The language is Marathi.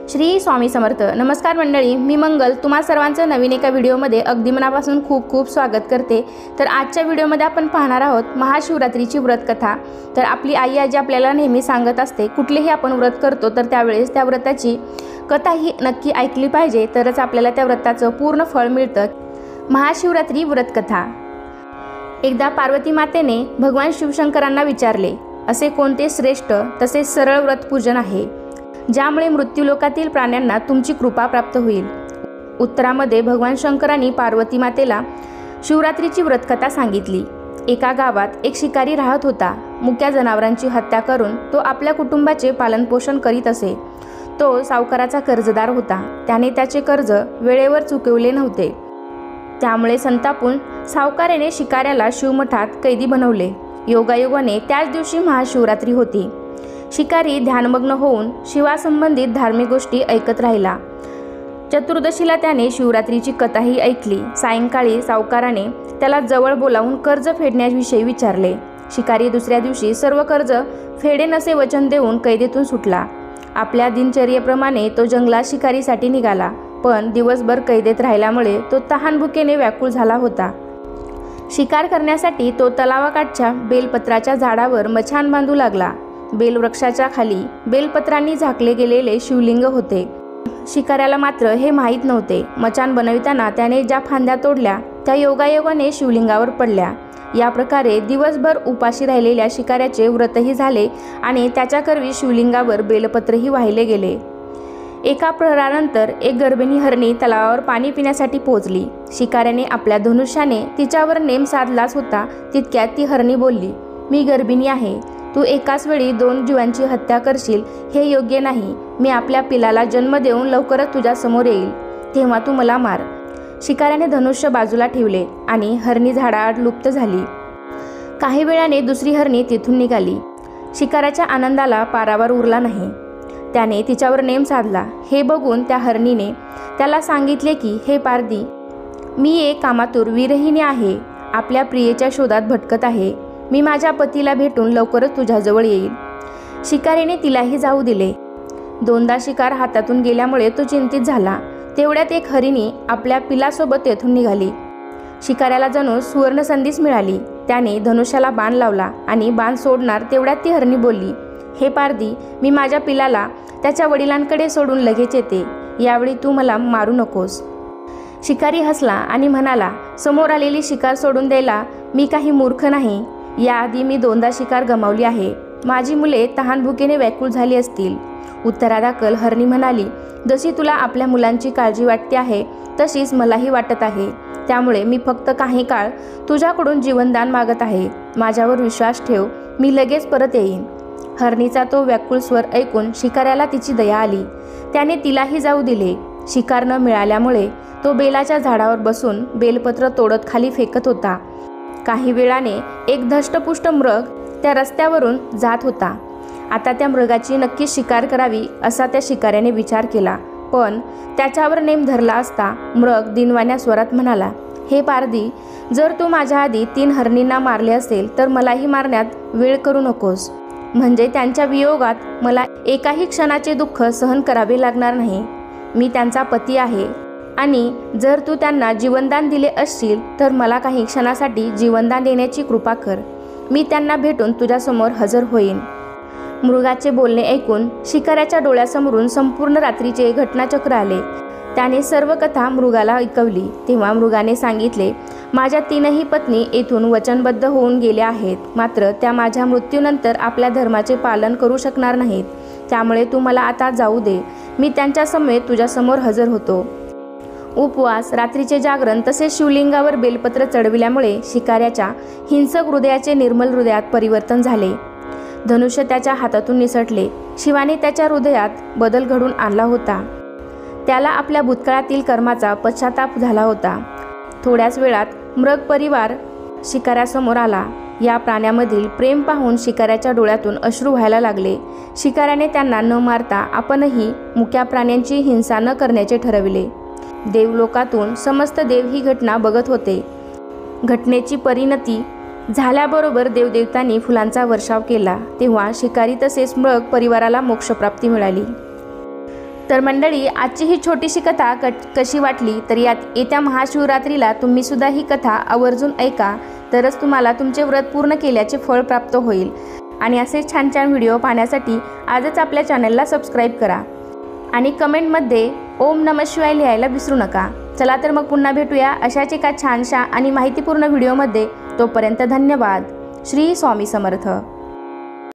श्री स्वामी समर्थ. नमस्कार मंडळी, मी मंगल तुम्हा सर्वांचं नवीन एका व्हिडिओमध्ये अगदी मनापासून खूप खूप स्वागत करते. तर आजच्या व्हिडिओमध्ये आपण पाहणार आहोत महाशिवरात्रीची व्रतकथा. तर आपली आई आजी आपल्याला नेहमी सांगत असते, कुठलेही आपण व्रत करतो तर त्यावेळेस त्या व्रताची कथाही नक्की ऐकली पाहिजे, तरच आपल्याला त्या व्रताचं पूर्ण फळ मिळतं. महाशिवरात्री व्रतकथा. एकदा पार्वती मातेने भगवान शिवशंकरांना विचारले, असे कोणते श्रेष्ठ तसेच सरळ व्रत पूजन आहे ज्यामुळे मृत्यूलोकातील प्राण्यांना तुमची कृपा प्राप्त होईल. उत्तरामध्ये भगवान शंकरांनी पार्वती मातेला शिवरात्रीची व्रतकथा सांगितली. एका गावात एक शिकारी राहत होता. मुक्या जनावरांची हत्या करून तो आपल्या कुटुंबाचे पालनपोषण करीत असे. तो सावकाराचा कर्जदार होता. त्याने त्याचे कर्ज वेळेवर चुकवले नव्हते. त्यामुळे संतापून सावकाराने शिकाऱ्याला शिवमठात कैदी बनवले. योगायोगाने त्याच दिवशी महाशिवरात्री होती. शिकारी ध्यानमग्न होऊन शिवासंबंधित धार्मिक गोष्टी ऐकत राहिला. चतुर्दशीला त्याने शिवरात्रीची कथाही ऐकली. सायंकाळी सावकाराने त्याला जवळ बोलावून कर्ज फेडण्याविषयी विचारले. शिकारी दुसऱ्या दिवशी सर्व कर्ज फेडेन असे वचन देऊन कैदेतून सुटला. आपल्या दिनचर्येप्रमाणे तो जंगलात शिकारीसाठी निघाला. पण दिवसभर कैदेत राहिल्यामुळे तो तहानभुकेने व्याकुळ झाला होता. शिकार करण्यासाठी तो तलावाकाठच्या बेलपत्राच्या झाडावर मचाण बांधू लागला. बेलवृक्षाच्या खाली बेलपत्रांनी झाकले गेलेले शिवलिंग होते. शिकाऱ्याला मात्र हे माहीत नव्हते. मचाण बनविताना त्याने ज्या फांद्या तोडल्या त्या योगायोगाने शिवलिंगावर पडल्या. या प्रकारे दिवसभर उपाशी राहिलेल्या शिकाऱ्याचे व्रतही झाले आणि त्याच्याकरवी शिवलिंगावर बेलपत्रही वाहिले गेले. एका प्रहरानंतर एक गर्भिणी हरणी तलावावर पाणी पिण्यासाठी पोहोचली. शिकाऱ्याने आपल्या धनुष्याने तिच्यावर नेम साधलाच होता तितक्यात ती हरणी बोलली, मी गर्भिणी आहे. तू एकाच वेळी 2 जीवांची हत्या करशील हे योग्य नाही. मी आपल्या पिलाला जन्म देऊन लवकरच तुझ्या समोर येईल, तेव्हा तू मला मार. शिकाऱ्याने धनुष्य बाजूला ठेवले आणि हरणी झाडाआड लुप्त झाली. काही वेळाने दुसरी हरणी तिथून निघाली. शिकाऱ्याच्या आनंदाला पारावार उरला नाही. त्याने तिच्यावर नेम साधला. हे बघून त्या हरणीने त्याला सांगितले की, हे पारधी, मी एक कामातूर विरहिणी आहे. आपल्या प्रियेच्या शोधात भटकत आहे. मी माझ्या पतीला भेटून लवकरच तुझ्याजवळ येईल. शिकारीने तिलाही जाऊ दिले. 2दा शिकार हातातून गेल्यामुळे तो चिंतित झाला. तेवढ्यात एक हरिणी आपल्या पिलासोबत तेथून निघाली. शिकाऱ्याला जणू सुवर्ण संधीच मिळाली. त्याने धनुष्याला बाण लावला आणि बाण सोडणार तेवढ्यात ती हरणी बोलली, हे पारधी, मी माझ्या पिलाला त्याच्या वडिलांकडे सोडून लगेच येते. यावेळी तू मला मारू नकोस. शिकारी हसला आणि म्हणाला, समोर आलेली शिकार सोडून द्यायला मी काही मूर्ख नाही. याआधी मी 2दा शिकार गमावली आहे. माझी मुले तहानभुकेने व्याकुळ झाली असतील. उत्तरादाखल हरणी म्हणाली, जशी तुला आपल्या मुलांची काळजी वाटते आहे तशीच मलाही वाटत आहे. त्यामुळे मी फक्त काही काळ तुझ्याकडून जीवनदान मागत आहे. माझ्यावर विश्वास ठेव, मी लगेच परत येईन. हरणीचा तो व्याकुळ स्वर ऐकून शिकाऱ्याला तिची दया आली. त्याने तिलाही जाऊ दिले. शिकार न मिळाल्यामुळे तो बेलाच्या झाडावर बसून बेलपत्र तोडत खाली फेकत होता. काही वेळाने एक धष्टपुष्ट मृग त्या रस्त्यावरून जात होता. आता त्या मृगाची नक्की शिकार करावी असा त्या शिकाऱ्याने विचार केला. पण त्याच्यावर नेम धरला असता मृग दिनवाण्या स्वरात म्हणाला, हे पारधी, जर तू माझ्या आधी 3 हरणींना मारले असेल तर मलाही मारण्यात वेळ करू नकोस. म्हणजे त्यांच्या वियोगात मला एकाही क्षणाचे दुःख सहन करावे लागणार नाही. मी त्यांचा पती आहे आणि जर तू त्यांना जीवनदान दिले असशील तर मला काही क्षणासाठी जीवनदान देण्याची कृपा कर. मी त्यांना भेटून तुझ्यासमोर हजर होईन. मृगाचे बोलणे ऐकून शिकाऱ्याच्या डोळ्यासमोरून संपूर्ण रात्रीचे घटनाचक्र आले. त्याने सर्व कथा मृगाला ऐकवली. तेव्हा मृगाने सांगितले, माझ्या 3ही पत्नी येथून वचनबद्ध होऊन गेल्या आहेत. मात्र त्या माझ्या मृत्यूनंतर आपल्या धर्माचे पालन करू शकणार नाहीत. त्यामुळे तू मला आता जाऊ दे. मी त्यांच्यासमवेत तुझ्यासमोर हजर होतो. उपवास, रात्रीचे जागरण तसेच शिवलिंगावर बेलपत्र चढविल्यामुळे शिकाऱ्याच्या हिंसक हृदयाचे निर्मल हृदयात परिवर्तन झाले. धनुष्य त्याच्या हातातून निसटले. शिवाने त्याच्या हृदयात बदल घडून आणला होता. त्याला आपल्या भूतकाळातील कर्माचा पश्चाताप झाला होता. थोड्याच वेळात मृग परिवार शिकाऱ्यासमोर आला. या प्राण्यामधील प्रेम पाहून शिकाऱ्याच्या डोळ्यातून अश्रू व्हायला लागले. शिकाऱ्याने त्यांना न मारता आपणही मुक्या प्राण्यांची हिंसा न करण्याचे ठरविले. देवलोकातून समस्त देव ही घटना बघत होते. घटनेची परिणती झाल्याबरोबर देवदेवतांनी फुलांचा वर्षाव केला. तेव्हा शिकारी तसेच मृग परिवाराला मोक्षप्राप्ती मिळाली. तर मंडळी, आजची ही छोटीशी कथा कशी वाटली तर येत्या महाशिवरात्रीला तुम्ही सुद्धा ही कथा आवर्जून ऐका, तरच तुम्हाला तुमचे व्रत पूर्ण केल्याचे फळ प्राप्त होईल। आणि असे छान छान व्हिडिओ पाहण्यासाठी आजच आपल्या चॅनलला सबस्क्राईब करा आणि कमेंटमध्ये ओम नमः शिवाय लिहायला विसरू नका। चला तर मग पुन्हा भेटूया अशाच एका छानशा आणि माहितीपूर्ण व्हिडिओमध्ये। तोपर्यंत धन्यवाद। श्री स्वामी समर्थ।